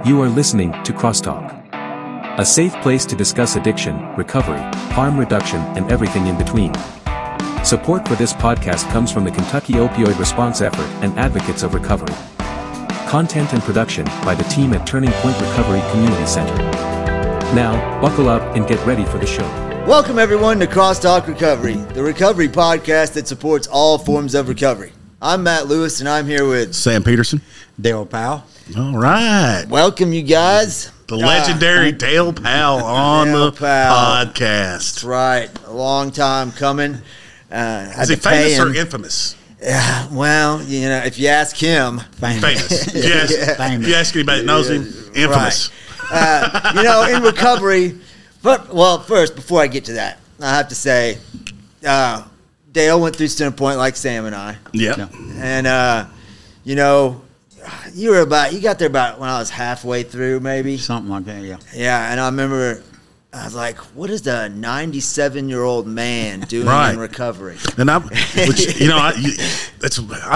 You are listening to CrossTalk, a safe place to discuss addiction, recovery, harm reduction, and everything in between. Support for this podcast comes from the Kentucky Opioid Response Effort and Advocates of Recovery. Content and production by the team at Turning Point Recovery Community Center. Now, buckle up and get ready for the show. Welcome everyone to CrossTalk Recovery, the recovery podcast that supports all forms of recovery. I'm Matt Lewis and I'm here with Sam Peterson. Dale Powell. All right. Welcome you guys. The legendary Dale Powell on the podcast. That's right. A long time coming. Is he famous or infamous? Yeah, well, you know, if you ask him. Famous. Yes. Yeah. Famous. If you ask anybody that knows him, infamous. Right. You know, in recovery, first, before I get to that, I have to say, Dale went through Center Point like Sam and I. Yeah. And, you know, you got there about when I was halfway through, maybe. Something like that, yeah. Yeah, and I remember I was like, what is a 97-year-old man doing in recovery? And I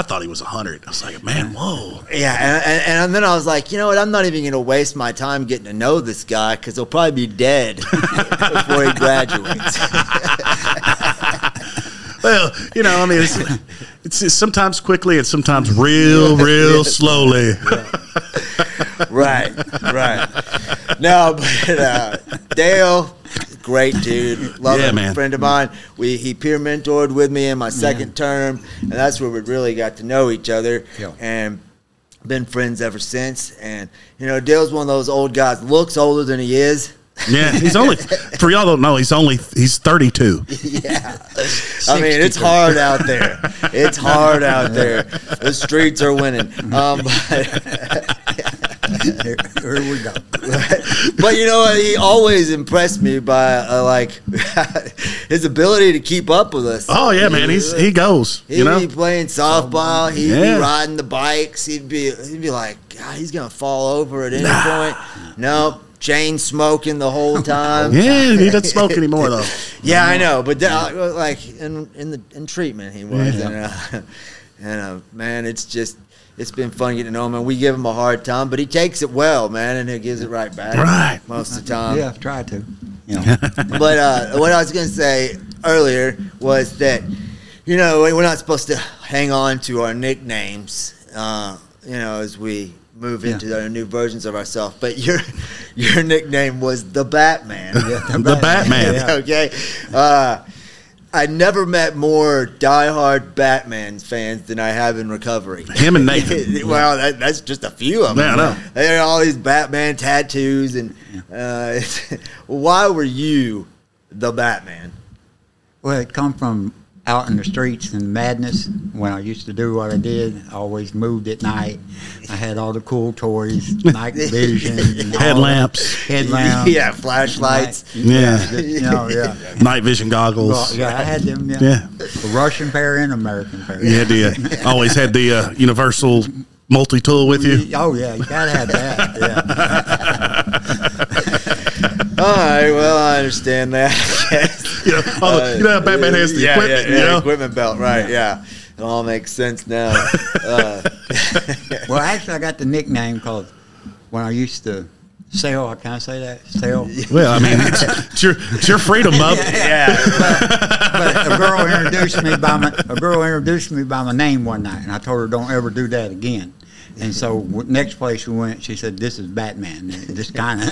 thought he was 100. I was like, man, whoa. Yeah, and then I was like, you know what? I'm not even going to waste my time getting to know this guy because he'll probably be dead before he graduates. Well, you know, I mean, it's sometimes quickly and sometimes real slowly. Right. No, but Dale, great dude, love him, man. Friend of mine. He peer mentored with me in my second term, and that's where we really got to know each other, and been friends ever since. And you know, Dale's one of those old guys, looks older than he is. Yeah, he's only, for y'all don't know, he's 32. Yeah. I mean, it's hard out there. It's hard out there. The streets are winning. Here we go. But you know what? He always impressed me by his ability to keep up with us. Oh yeah, man, he goes. He'd be playing softball. He'd be riding the bikes. He'd be like, God, he's gonna fall over at any point. Nope. Chain smoking the whole time. Yeah, he doesn't smoke anymore though. Yeah, I know, but like in treatment he was, and man, it's been fun getting to know him, and we give him a hard time, but he takes it well, man, and he gives it right back, most of the time. Yeah, try to. You know. But what I was going to say earlier was that, you know, we're not supposed to hang on to our nicknames, you know, as we move into our new versions of ourselves. But your nickname was the Batman. Yeah, the Batman. Yeah. Okay. I never met more diehard Batman fans than I have in recovery. Him and Nathan. Well, that's just a few of them. Yeah, I know. They had all these Batman tattoos. And why were you the Batman? Well, it come from out in the streets and madness. When I used to do what I did, I always moved at night. I had all the cool toys, night vision, and headlamps. Yeah, flashlights. Night vision goggles. Yeah, I had them. Yeah. The Russian pair and American pair. You always had the universal multi-tool with you. Oh yeah, you gotta have that. Yeah. All right, well, I understand that. You know how Batman has the equipment. You know? Equipment belt, right? Yeah. It all makes sense now. Well, actually, I got the nickname because when I used to sell, can I say that? Sell? Well, I mean, it's your freedom, bub. But a girl introduced me by my name one night, and I told her, don't ever do that again. And so next place we went, she said, "This is Batman." Just kind of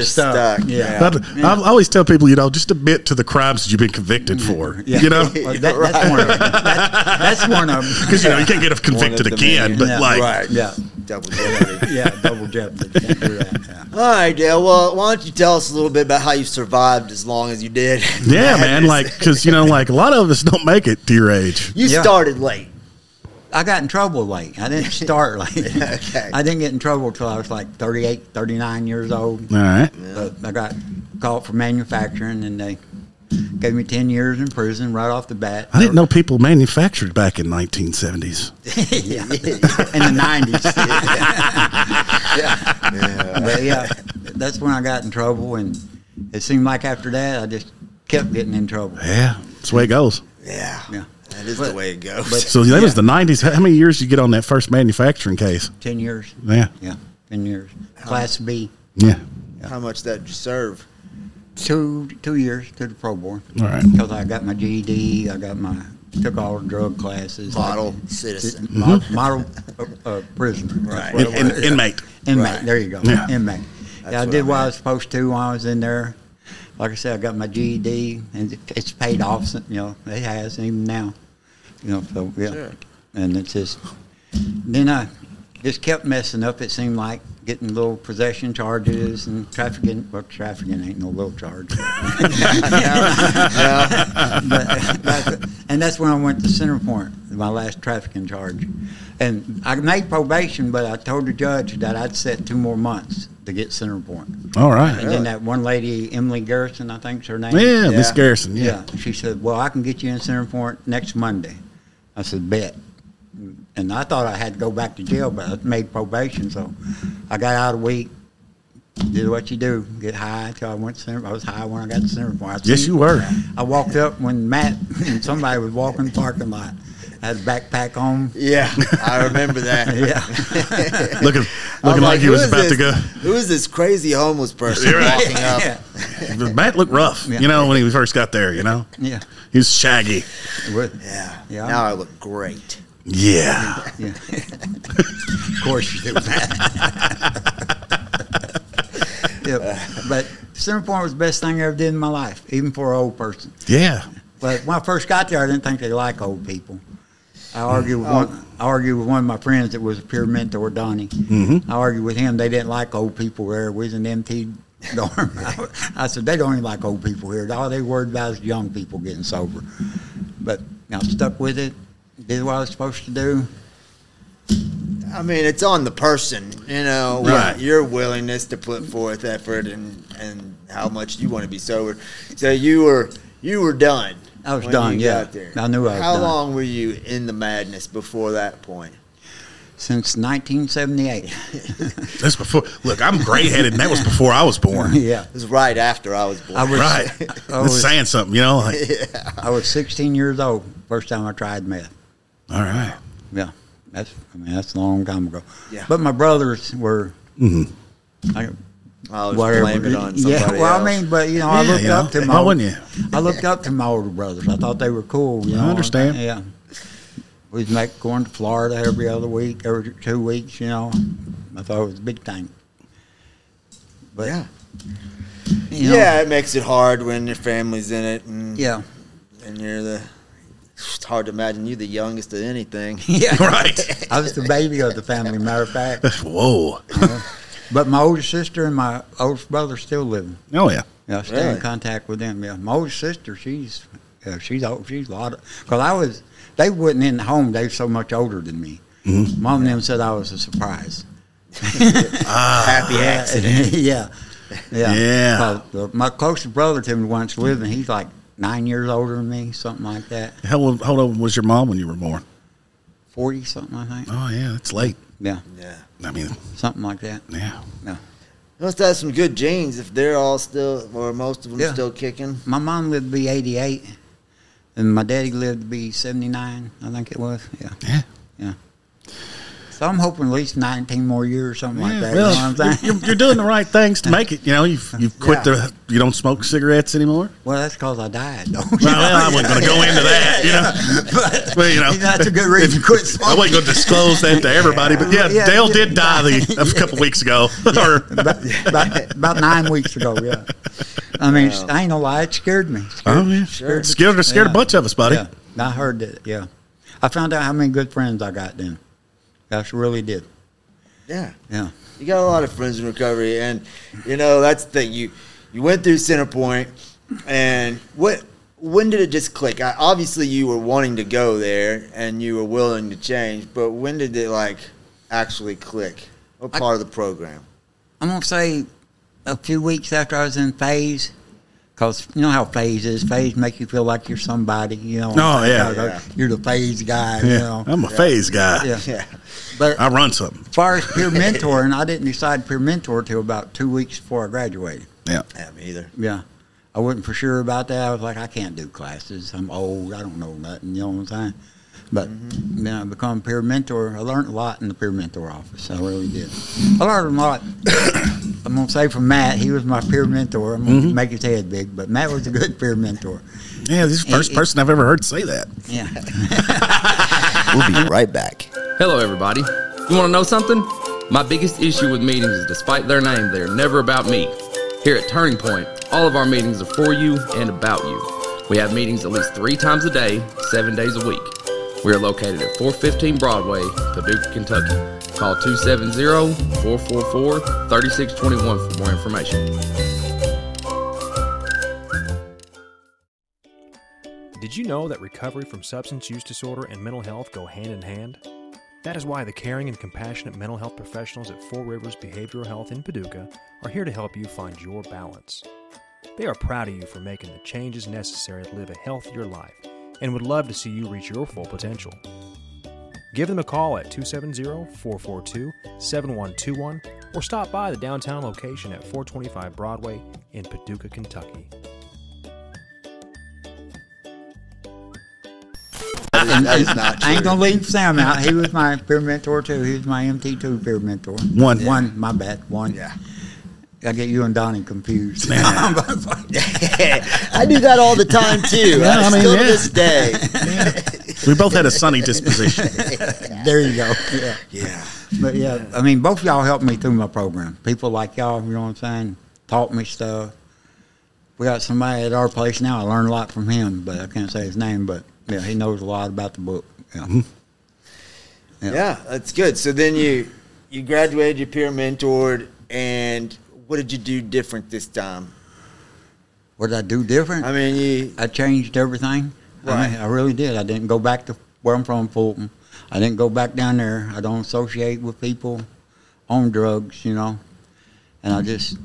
stuck. Yeah. I always tell people, you know, just admit to the crimes that you've been convicted for. Yeah. You know, well, that's one of them. That's one of them. Because you know you can't get convicted again. But double jeopardy. Double jeopardy. Can't do that. Yeah. All right, Dale. Well, why don't you tell us a little bit about how you survived as long as you did? Yeah, man. Because you know, like a lot of us don't make it to your age. You started late. I got in trouble late. I didn't start late. Okay. I didn't get in trouble until I was like 38, 39 years old. All right. But I got caught for manufacturing, and they gave me 10 years in prison right off the bat. I didn't know people manufactured back in 1970s. Yeah. In the 90s. But that's when I got in trouble, and it seemed like after that I just kept getting in trouble. Yeah, that's the way it goes. Yeah. That is the way it goes. So that was the 90s. How many years did you get on that first manufacturing case? 10 years. Yeah. 10 years. Class B. Yeah. How much that you serve? 2 years to the pro board. All right. Because I got my GED, took all the drug classes. Model citizen. Model prisoner. Right. Inmate. Inmate, Right. there you go. Yeah. Inmate. That's Yeah, I what did I what I meant. was supposed to when I was in there. Like I said, I got my GED, and it's paid off. You know, it has even now. You know, so yeah. Sure. And it's just. Then I just kept messing up. It seemed like getting little possession charges and trafficking. Well, trafficking ain't no little charge. And that's when I went to Center Point, my last trafficking charge. And I made probation, but I told the judge that I'd set 2 more months to get Center Point. All right. And then that one lady, Emily Garrison, I think's her name. Yeah, Miss Yeah. Garrison. Yeah. Yeah. She said, well, I can get you in Center Point next Monday. I said, bet. And I thought I had to go back to jail, but I made probation, so I got out a week, did what you do, get high until I went to Center. I was high when I got to Center Point. Yes, you were. I walked up when Matt and somebody was walking the parking lot. I had a backpack on. Yeah, I remember that. Yeah. Looking I'm like he was "Who is about to this- go. Who is this crazy homeless person You're right. walking up? Yeah. Matt looked rough, Yeah. you know, when he first got there, you know. Yeah. He was shaggy. It was. Yeah. Yeah. Now I look great. Yeah. Yeah. Of course you do. Yeah. But Center Point was the best thing I ever did in my life, even for an old person. Yeah. But when I first got there, I didn't think they like old people. I argued with one of my friends that was a peer mentor, Donnie. Mm-hmm. I argued with him. They didn't like old people there. We was in MT dorm. I said, they don't even like old people here. All they worried about is young people getting sober. But I stuck with it, did what I was supposed to do. I mean, it's on the person, you know, Right. your willingness to put forth effort and how much you want to be sober. So you were done. I was when done, you yeah. got there. I knew I was How done. long were you in the madness before that point? Since 1978. That's before. Look, I'm gray-headed, and that was before I was born. Yeah. It was right after I was born. I was, Right. I That's was, saying something, you know. Like, I was 16 years old first time I tried meth. all right. Yeah, that's a long time ago. Yeah. But my brothers were, I, I was whatever. blame it on somebody Yeah, well, else. I mean, but you know, I Yeah, looked you know. up to Why wouldn't you? I looked up to my older brothers. I thought they were cool. You know, I understand. Yeah. We'd going to Florida every other week, every 2 weeks. You know, I thought it was a big thing. But Yeah. you know, Yeah, it makes it hard when your family's in it and yeah, and you're the. It's hard to imagine you the youngest of anything. yeah. Right. I was the baby of the family. Matter of fact. Whoa. But my older sister and my oldest brother still living. Oh, yeah. Yeah, I stay Really? in contact with them. Yeah, my oldest sister, she's old. She's a lot of. Because they wasn't in the home. They were so much older than me. Mm-hmm. Mom and them said I was a surprise. Happy accident. yeah, yeah. Yeah. 'Cause, my closest brother to me once living. He's like 9 years older than me, something like that. How old was your mom when you were born? 40 something, I think. Oh, yeah. It's late. Yeah, Yeah. I mean, something like that. yeah. Yeah. You must have some good genes if they're all still, or most of them Yeah. still kicking. My mom lived to be 88, and my daddy lived to be 79. I think it was. Yeah. Yeah. Yeah. So I'm hoping at least 19 more years or something like that. Well, you know what I'm saying? you're doing the right things to make it. You know, you've quit you don't smoke cigarettes anymore. Well, that's because I died, though. Well, I wasn't going to go into that, you know. But, you know, That's a good reason to quit smoking. I wasn't going to disclose that to everybody. But, yeah, Yeah, Dale yeah. did die a couple weeks ago. Or, about 9 weeks ago, yeah. I mean, I ain't no lie, it scared me. oh, yeah. Sure. Scared a Yeah. bunch of us, buddy. Yeah, I heard that, yeah. I found out how many good friends I got then. I really did. Yeah. Yeah. You got a lot of friends in recovery, and you know that's the thing. You went through Center Point, and when did it just click? Obviously, you were wanting to go there, and you were willing to change. But when did it actually click? What part of the program? I'm going to say a few weeks after I was in phase, because you know how phase is. Phase make you feel like you're somebody, you know. Oh, yeah. Yeah. You're the phase guy, Yeah. you know. I'm a phase guy. Yeah. Yeah. But I run something. as far as peer mentoring, I didn't decide peer mentor till about 2 weeks before I graduated. Yeah. Yeah, me either. Yeah. I wasn't for sure about that. I was like, I can't do classes. I'm old. I don't know nothing. You know what I'm saying? But then I become peer mentor. I learned a lot in the peer mentor office. I really did. I learned a lot. I'm going to say from Matt, he was my peer mentor. I'm going to make his head big, but Matt was a good peer mentor. Yeah, this is the first person I've ever heard say that. Yeah. We'll be right back. Hello, everybody. You want to know something? My biggest issue with meetings is, despite their name, they are never about me. Here at Turning Point, all of our meetings are for you and about you. We have meetings at least 3 times a day, 7 days a week. We are located at 415 Broadway, Paducah, Kentucky. Call 270-444-3621 for more information. Did you know that recovery from substance use disorder and mental health go hand in hand? That is why the caring and compassionate mental health professionals at Four Rivers Behavioral Health in Paducah are here to help you find your balance. They are proud of you for making the changes necessary to live a healthier life and would love to see you reach your full potential. Give them a call at 270-442-7121 or stop by the downtown location at 425 Broadway in Paducah, Kentucky. That is not true. I ain't going to leave Sam out. He was my peer mentor, too. He was my MT2 peer mentor. One, my bad. One. Yeah. I get you and Donnie confused. I do that all the time, too. Yeah, Still to this day. We both had a sunny disposition. There you go. Yeah. Yeah. But, yeah, I mean, both of y'all helped me through my program. People like y'all, you know what I'm saying, taught me stuff. We got somebody at our place now. I learned a lot from him, but I can't say his name, but, yeah, he knows a lot about the book. Yeah, Yeah, that's good. So then you graduated, you peer mentored, and what did you do different this time? What did I do different? I mean, I changed everything. Right. I mean, I really did. I didn't go back to where I'm from, Fulton. I didn't go back down there. I don't associate with people on drugs, you know. And I just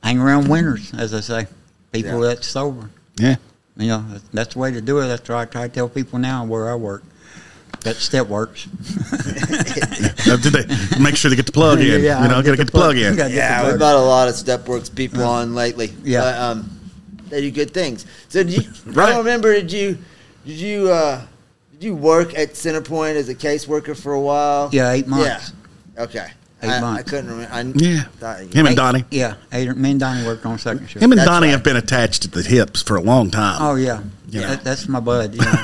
hang around winners, as I say, people that's sober. Yeah. You know, that's the way to do it. That's what I try to tell people now where I work. That step works. Did they make sure they get the plug in? Yeah, you know, got to get the plug in. yeah, we've got a lot of StepWorks people on lately. Yeah. But, they do good things. So did you, Right. I don't remember, did you work at Centerpoint as a caseworker for a while? Yeah, 8 months. Yeah. Okay. 8 months. I couldn't remember. Him and Donnie. Yeah, me and Donnie worked on second shift. Him and That's Donnie right. have been attached at the hips for a long time. Oh, yeah. Yeah. That's my bud, you know.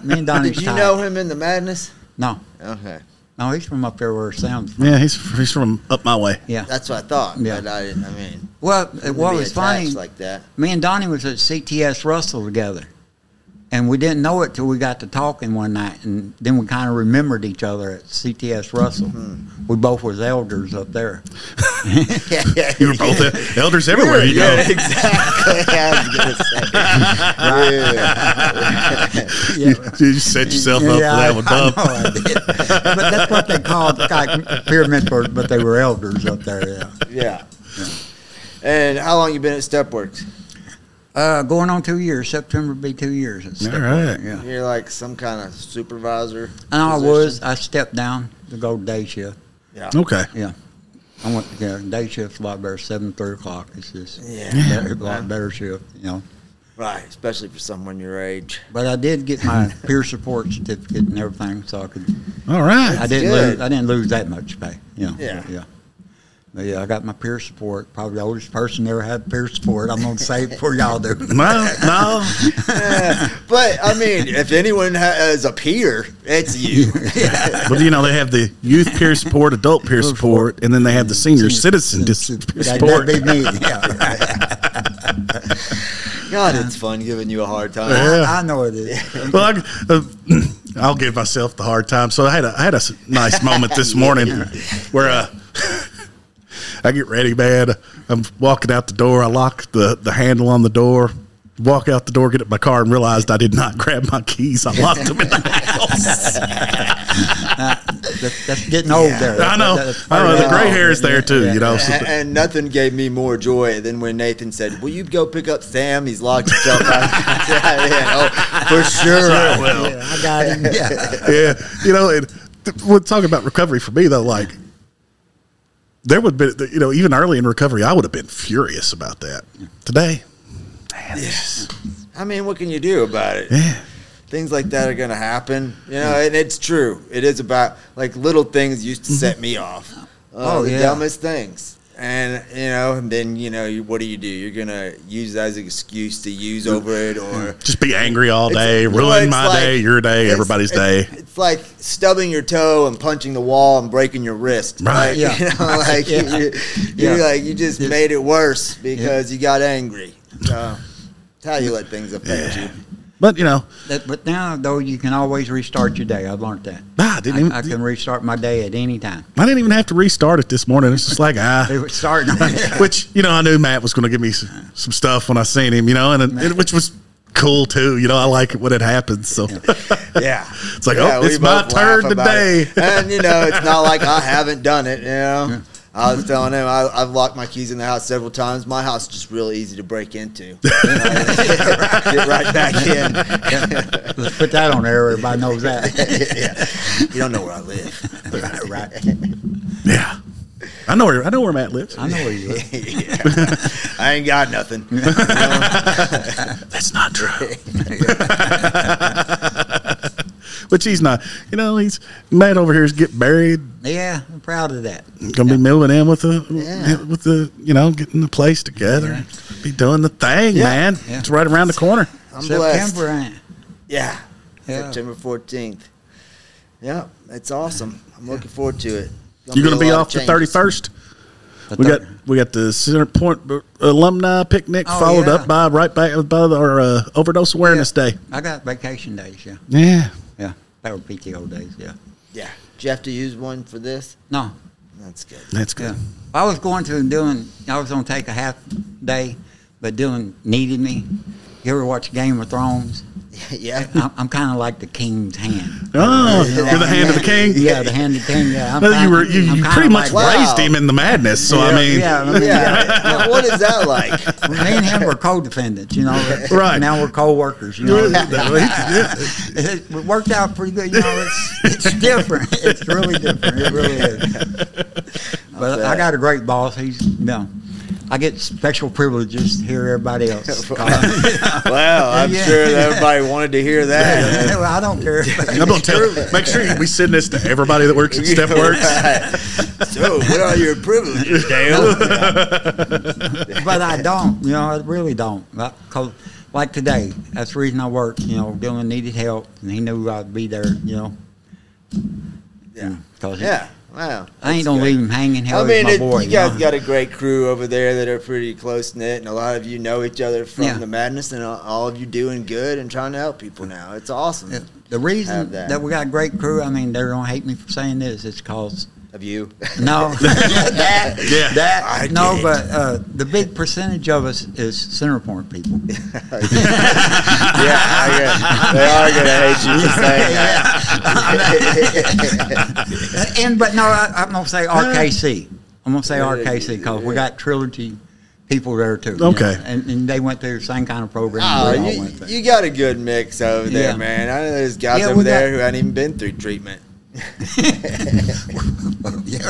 Me and Donnie's Did you tight. know him in the Madness? No. Okay. No, he's from up there where Sam's from. Yeah, he's from up my way. Yeah. That's what I thought. Yeah. But I didn't, I mean. Well, wouldn't what be was funny, attached like that. me and Donnie was at CTS Russell together. And we didn't know it till we got to talking one night. And then we kind of remembered each other at CTS Russell. We both was elders up there. Yeah. You were both elders everywhere you go. Yeah, exactly. I was going to say. Yeah. You set yourself up for that one, Bub. I know I did. But that's what they called like, peer mentors, but they were elders up there, Yeah. And how long you been at StepWorks? Going on 2 years. September would be 2 years. At All right. Yeah. You're like some kind of supervisor. And I position? was. I stepped down to go day shift. Yeah. Okay. Yeah. I went, day shift's a lot better, 7, 3 o'clock. It's just Yeah. a lot better shift, you know. Right, especially for someone your age. But I did get my peer support certificate and everything, so I could. All right. I didn't good. lose. I didn't lose that much pay, you know. Yeah. Yeah. But yeah, I got my peer support. Probably the oldest person ever had peer support. I'm gonna say it before y'all do. No. But, I mean, if anyone has a peer, it's you. But, you know, they have the youth peer support, adult peer support, and then they have the senior citizen support. That'd be me. Yeah. God, it's fun giving you a hard time. I know it is. Well, I'll give myself the hard time. So I had a nice moment this morning where I get ready, man. I'm walking out the door. I lock the handle on the door, walk out the door, get in my car, and realized I did not grab my keys. I locked them in the house. That's getting old there. I know. That's The gray hair is there too, you know. So, And nothing gave me more joy than when Nathan said, "Will you go pick up Sam? He's locked himself out." For sure I will. Yeah, I got him. Yeah. yeah, you know, we're talking about recovery for me though. Like, there would be, you know, even early in recovery, I would have been furious about that. Today, man, I mean, what can you do about it? yeah. things like that are going to happen. You know, and it's true. It is about, like, little things used to set me off. The dumbest things. And, you know, and then, you know, what do? You're going to use that as an excuse to use over it, or just be angry all day, ruin my day, your day, everybody's day. It's like stubbing your toe and punching the wall and breaking your wrist. Right. Like, you know, like you just made it worse because you got angry. So that's how you let things affect you. But, you know. But now, though, you can always restart your day. I've learned that. I can restart my day at any time. I didn't even have to restart it this morning. It's just like, It was starting. Which, you know, I knew Matt was going to give me some stuff when I seen him, you know, and which was cool, too. You know, I like it when it happens. So, yeah. It's like, it's my turn today. And, you know, it's not like I haven't done it, you know. Yeah. I was telling him I've locked my keys in the house several times. My house is just real easy to break into. Get right back in. Let's put that on there. Everybody knows that. You don't know where I live. Right. Yeah. I know where Matt lives. I know where you live. I ain't got nothing. You know? That's not true. Which he's not. You know, Matt over here is getting married. Yeah, I'm proud of that. Gonna be moving in with the you know, getting the place together. Yeah. Be doing the thing, man. Yeah. It's right around the corner. I'm September, blessed. September 14th. Yeah, it's awesome. I'm looking forward to it. You're gonna be off the 31st. We got the Center Point alumni picnic followed up by our overdose awareness day. I got vacation days. Yeah. That were PTO days. Yeah. Did you have to use one for this? No. That's good. Yeah. I was going to take a half day, but Dylan needed me. You ever watch Game of Thrones? Yeah. I'm kind of like the king's hand. Oh, you're the hand of the king? Yeah, the hand of the king. Yeah. You pretty much raised him in the madness, so I mean. Yeah. What is that like? Me and him were co-defendants, you know. Right. Now we're co-workers, you know. It worked out pretty good, you know. It's different. It's really different. It really is. But I got a great boss. He's, I get special privileges to hear everybody else. Well, I'm sure everybody wanted to hear that. Well, I don't care. I'm going to make sure we send this to everybody that works at StepWorks. So, what are your privileges, Dale? But I don't. You know, I really don't. Because, like today, that's the reason I work. You know, Dylan needed help, and he knew I'd be there, you know. Yeah. Wow. I ain't gonna leave him hanging. I mean, you guys got a great crew over there that are pretty close knit, and a lot of you know each other from the madness, and all of you doing good and trying to help people now. It's awesome. The reason that we got a great crew, I mean, they're gonna hate me for saying this. It's because of you. No, but the big percentage of us is Center Point people. They are gonna hate you for saying that. But no, I'm gonna say RKC. I'm gonna say RKC because we got Trilogy people there too. Okay, you know? and they went through the same kind of program. You got a good mix over there, man. I know there's guys over there who hadn't even been through treatment.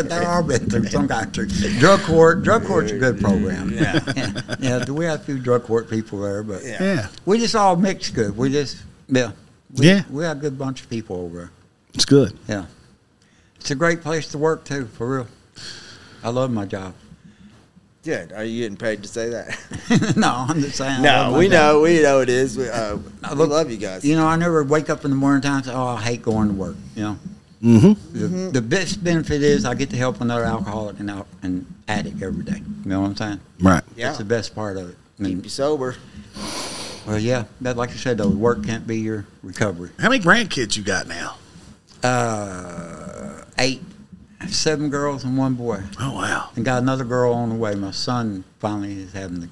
There are been through some kind of treatment. Drug court's a good program. Yeah. We have a few drug court people there, but we just all mix good. We just we got a good bunch of people over there. It's good. Yeah, it's a great place to work too, for real. I love my job. Good. Are you getting paid to say that? No, I'm just saying. No, we know it is. We love you guys. You know, I never wake up in the morning time and say, I hate going to work, you know. Mm-hmm. The best benefit is I get to help another alcoholic and addict every day. You know what I'm saying? Right. Yeah. That's the best part of it. I mean, keep you sober. Well, yeah. That, like you said, though, work can't be your recovery. How many grandkids you got now? 8. 7 girls and 1 boy. Oh, wow. And got another girl on the way. My son finally is having he's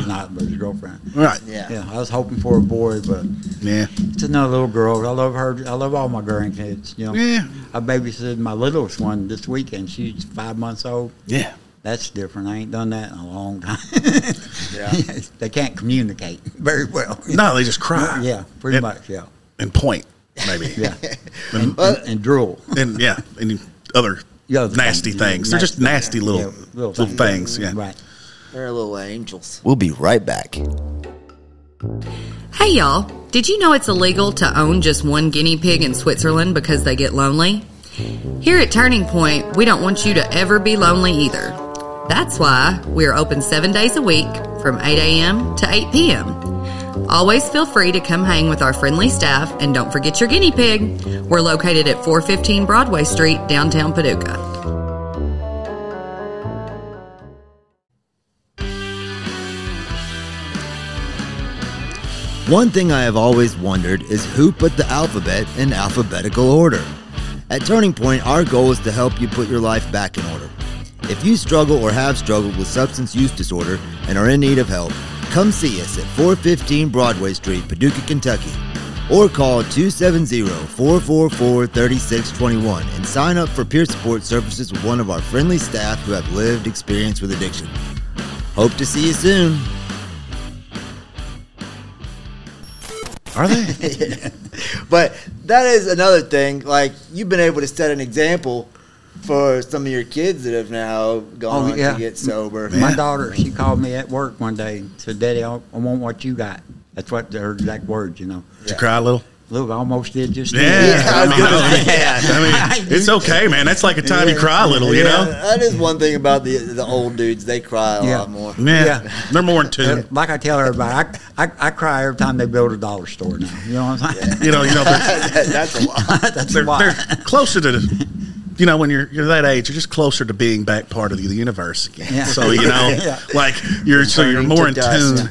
not, but his girlfriend. Right. Yeah. I was hoping for a boy, but it's another little girl. I love her. I love all my grandkids. You know. Yeah. I babysitted my littlest one this weekend. She's 5 months old. Yeah. That's different. I ain't done that in a long time. They can't communicate very well. No, they just cry. Yeah, pretty much. Yeah. And point, maybe. Yeah. and drool. And and other nasty things. They're just nasty little things. Yeah. Right. They're little angels. We'll be right back. Hey, y'all. Did you know it's illegal to own just one guinea pig in Switzerland because they get lonely? Here at Turning Point, we don't want you to ever be lonely either. That's why we're open 7 days a week from 8 a.m. to 8 p.m. Always feel free to come hang with our friendly staff, and don't forget your guinea pig. We're located at 415 Broadway Street, downtown Paducah. One thing I have always wondered is who put the alphabet in alphabetical order. At Turning Point, our goal is to help you put your life back in order. If you struggle or have struggled with substance use disorder and are in need of help, come see us at 415 Broadway Street, Paducah, Kentucky, or call 270-444-3621 and sign up for peer support services with one of our friendly staff who have lived experience with addiction. Hope to see you soon. Are they? But that is another thing. Like, you've been able to set an example for some of your kids that have now gone on to get sober. My daughter, she called me at work one day and said, "Daddy, I want what you got." That's what her exact words, you know. Did you cry a little? Look, I almost did just I was gonna say that. I mean, it's okay, man. That's like a time you cry a little, you know? That is one thing about the old dudes. They cry a lot more. Yeah. They're more in tune. Like I tell everybody, I cry every time they build a dollar store now. You know what I'm saying? You know, that's a lot. That's a lot. They're closer to, you know, when you're that age, you're just closer to being back part of the universe again. Yeah. So, you know, like you're more in tune.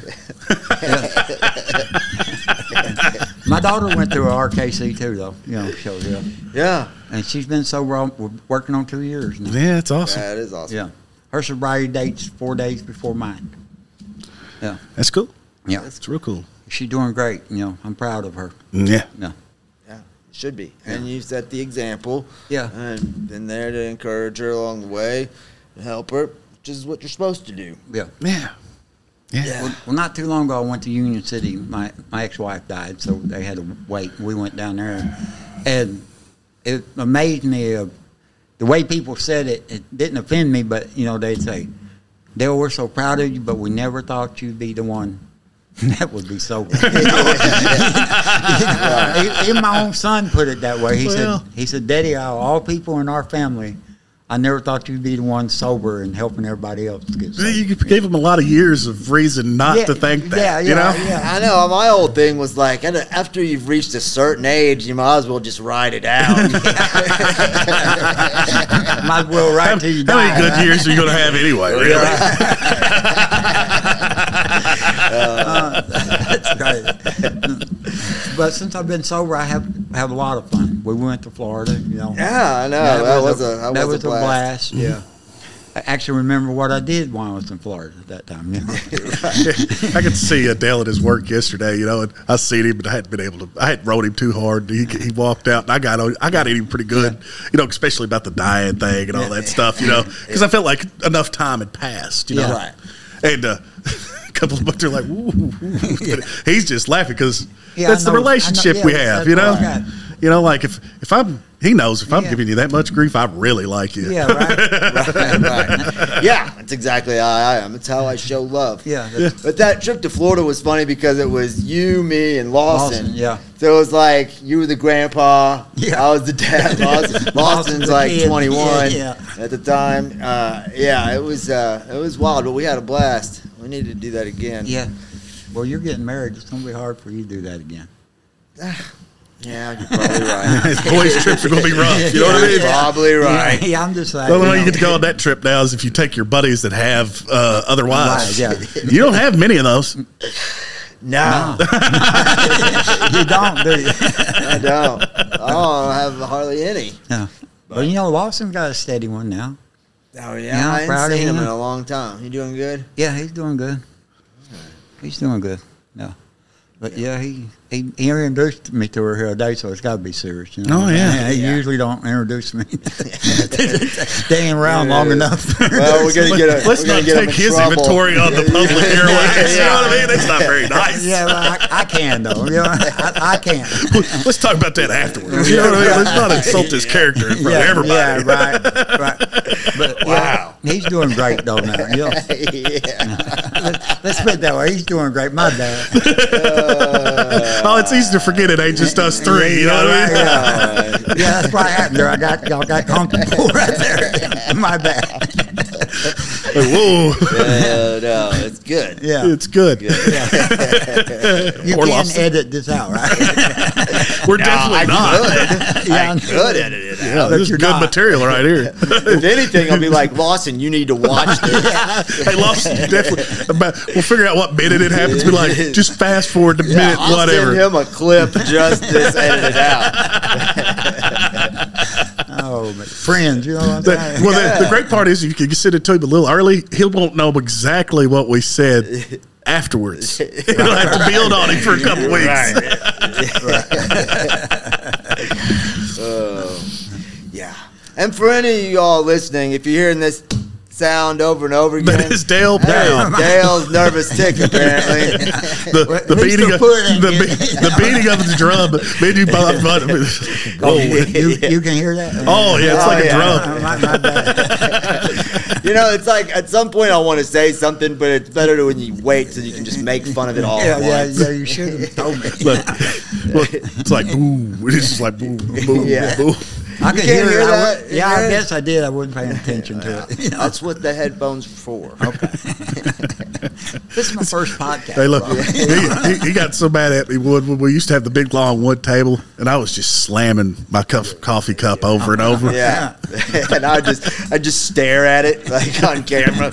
My daughter went through a RKC too, though. You know, Yeah. And she's been sober, we're working on 2 years now. Yeah, it's awesome. That is awesome. Yeah. Her sobriety date's 4 days before mine. Yeah. That's cool. Yeah. It's real cool. She's doing great. You know, I'm proud of her. Yeah. Yeah. Yeah, should be. And you set the example. Yeah. And been there to encourage her along the way and help her, which is what you're supposed to do. Yeah. Yeah. Yeah. Well, not too long ago, I went to Union City. My ex-wife died, so they had to wait. We went down there, and it amazed me of the way people said it. It didn't offend me, but, you know, they'd say, "Dale, we're so proud of you, but we never thought you'd be the one that would be sober." Even my own son put it that way. He said, "Daddy, out of all people in our family, I never thought you'd be the one sober and helping everybody else get sober." You gave him a lot of years of reason not to think that, you know? I know. My old thing was like, after you've reached a certain age, you might as well just ride it out. Might as well ride till you die. How many good years are you going to have anyway, really? That's great. But since I've been sober, I have a lot of fun. We went to Florida, you know. Yeah, I know. That was a blast. Yeah. I actually remember what I did when I was in Florida at that time. You know? I could see Dale at his work yesterday, you know, and I seen him, but I hadn't been able to. I hadn't rode him too hard. He walked out, and I got at him pretty good, you know, especially about the diet thing and all that stuff, you know, because I felt like enough time had passed, you know. Right. And a couple of bucks are like, "Ooh." He's just laughing because that's the relationship we have, you know. You know, like if he knows if I'm giving you that much grief, I really like you. Yeah, right. Right. Yeah, that's exactly how I am. It's how I show love. Yeah. But that trip to Florida was funny because it was you, me, and Lawson. Yeah. So it was like you were the grandpa. Yeah. I was the dad. Lawson's like kid. 21 Yeah. at the time. It was wild, but we had a blast. We need to do that again. Yeah. Well, you're getting married. It's going to be hard for you to do that again. Yeah, you're probably right. His boys' trips are going to be rough. You know what I mean? Probably right. Yeah, I'm just saying. The only way you get to go on that trip now is if you take your buddies that have other wives. Yeah. You don't have many of those. No. You don't, do you? I don't. I don't have hardly any. No. Well, you know, Lawson's got a steady one now. Oh, Yeah, yeah? I'm I proud ain't of seen him him. in a long time. He doing good? Yeah, he's doing good. He's doing good. Yeah. But yeah, he introduced me to her here today, so it's got to be serious. You know? Oh, yeah. He usually don't introduce me. They ain't around long enough. Well, we're gonna get Let's not take his inventory on the public airways. You know what I mean? That's not very nice. Yeah, well, I can though. You know, I can. Let's talk about that afterwards. You know what I mean? Let's not insult his character in front of everybody. Yeah, right. But Wow. He's doing great though now. You know? Let's put it that way. He's doing great. My dad. Oh, it's easy to forget it ain't just us three. You know what I mean? Yeah, that's what happened there. Y'all got comfortable right there. My bad. Whoa. No, it's good. Yeah, It's good. you Or can lost it. edit this out, right? We're definitely not. Yeah, I could edit it out. Yeah, this is you're good not. material right here. If anything, I'll be like, Lawson, you need to watch this. Hey, Lawson, definitely. We'll figure out what minute it happens. Be like, just fast forward to minute I'll whatever. send him a clip just this edited out. Oh, but friends, you know what I'm saying? Well, the great part is if you can send it to him a little early, he won't know exactly what we said afterwards. He'll have to build on it for a couple weeks. Yeah. And for any of y'all listening, if you're hearing this sound over and over again, That is Dale Powell. Dale's nervous tick, apparently. The beating of the beating of the drum made you You can hear that? Oh yeah, it's like a drum. My bad. You know, it's like at some point I want to say something, but it's better when you wait so you can just make fun of it all at once. Yeah, you should have told me. Look, it's like boom. It's just like boom, boom, Yeah. boom. I could can't hear hear it. that? Yeah, You I hear it? guess I did. I wasn't paying attention to it. You know? That's what the headphones are for. Okay. This is my first podcast. Hey, look, bro. he got so mad at me when we used to have the big long wood table, and I was just slamming my coffee cup over and over. Yeah. And I just stare at it like on camera.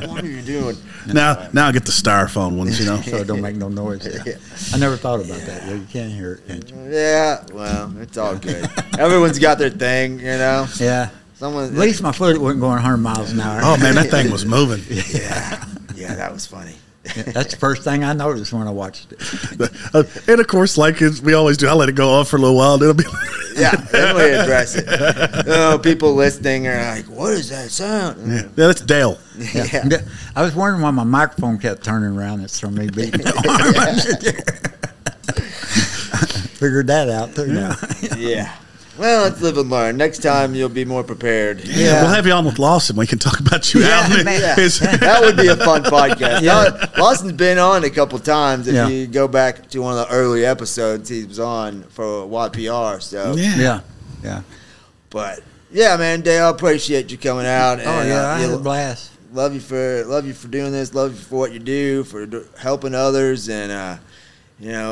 What are you doing? Now I get the styrofoam ones, you know. So it don't make no noise. Yeah. I never thought about that. Yeah, you can't hear it, can't you? Yeah, well, it's all good. Everyone's got their thing, you know. Yeah. Someone, At least my foot wasn't going 100 miles an hour. Oh man, that thing was moving. yeah, that was funny. That's the first thing I noticed when I watched it. And of course, like we always do, I let it go off for a little while. And it'll be Yeah, then we address it. People listening are like, "What is that sound?" yeah, that's Dale. Yeah. I was wondering why my microphone kept turning around. It's from me beating the arm. Figured that out too now. Yeah. Well, let's live and learn. Next time you'll be more prepared. Yeah, we'll have you on with Lawson. We can talk about you out in Yeah, his- that would be a fun podcast. Lawson's been on a couple times. If Yeah. you go back to one of the early episodes, he was on for YPR. So, Yeah. Yeah. but yeah, man, Dale, I appreciate you coming out. Oh And, yeah, I had a blast. love you for doing this. Love you for what you do, for helping others, and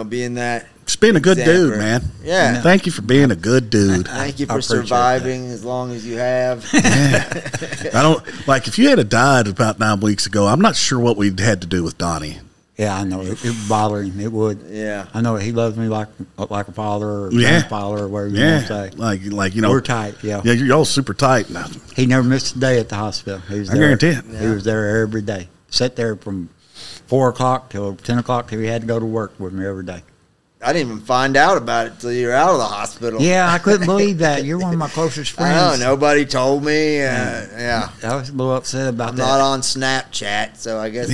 being that. Just being a good example. dude, man. Yeah. Thank you for being a good dude. Thank you I for appreciate surviving as long as you have. I don't like if you had died about 9 weeks ago. I'm not sure what we'd had to do with Donnie. Yeah, I know. It would bother him. It would. Yeah. I know he loves me like a father or Yeah. grandfather or whatever you want to say. like you know, We're tight, yeah. Yeah, you're all super tight now. He never missed a day at the hospital. He was I there. guarantee it. He was there every day. Sat there from 4 o'clock till 10 o'clock till he had to go to work with me every day. I didn't even find out about it till you were out of the hospital. Yeah, I couldn't believe that. You're one of my closest friends. I don't know. Nobody told me. Yeah. I was a little upset about I'm that. not on Snapchat, so I guess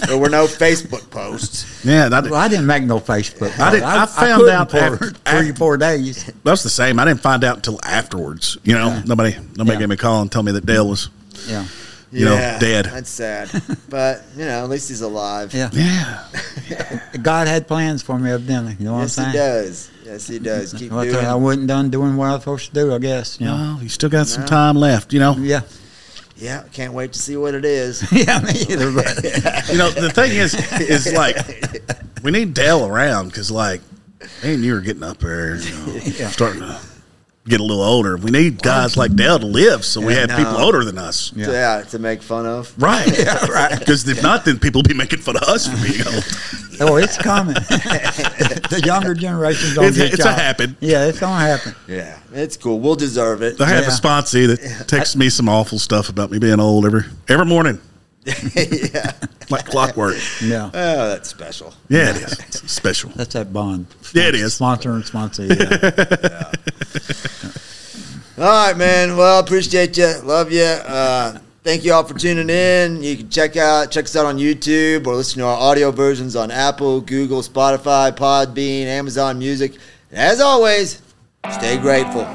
there were no Facebook posts. Yeah, Well, I didn't make no Facebook. I found couldn't out for after 3 or 4 days. that's the same. I didn't find out until afterwards. You know, nobody Yeah. gave me a call and told me that Dale was, Yeah. you know, dead. That's sad. But, at least he's alive. Yeah. Yeah, God had plans for me evidently. You know what Yes, I'm he saying? does. Yes, he does. Keep Well, I tell doing you, I wasn't done doing what I was supposed to do, I guess. You know? well, you still got some time left. You know, Yeah. Yeah, can't wait to see what it is. Yeah, me either. But you know the thing is like we need Dale around because like me and you are getting up there, starting to get a little older. We need guys like Dale to live, so we have people older than us. Yeah, to make fun of. Right. Yeah, right. Because if not, then people will be making fun of us for being old. oh, it's coming. The younger generation's gonna get It's y'all. a happen. Yeah, it's gonna happen. Yeah, it's cool. We'll deserve it. I have Yeah. a sponsee that texts me some awful stuff about me being old every morning, Yeah. like clockwork. Yeah. Oh, that's special. Yeah, it is. It's special. That's that bond. Yeah, it is. Sponsor and sponsor. Yeah. All right, man. Well, appreciate you. Love you. Thank you all for tuning in. You can check us out on YouTube or listen to our audio versions on Apple, Google, Spotify, Podbean, Amazon Music. And as always, stay grateful.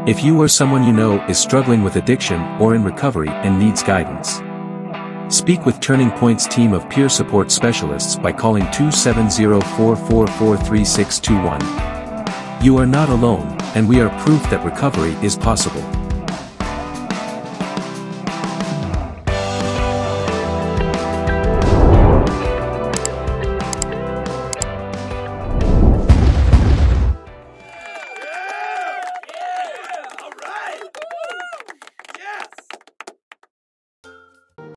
If you or someone you know is struggling with addiction or in recovery and needs guidance, speak with Turning Point's team of peer support specialists by calling 270-444-3621. You are not alone, and we are proof that recovery is possible.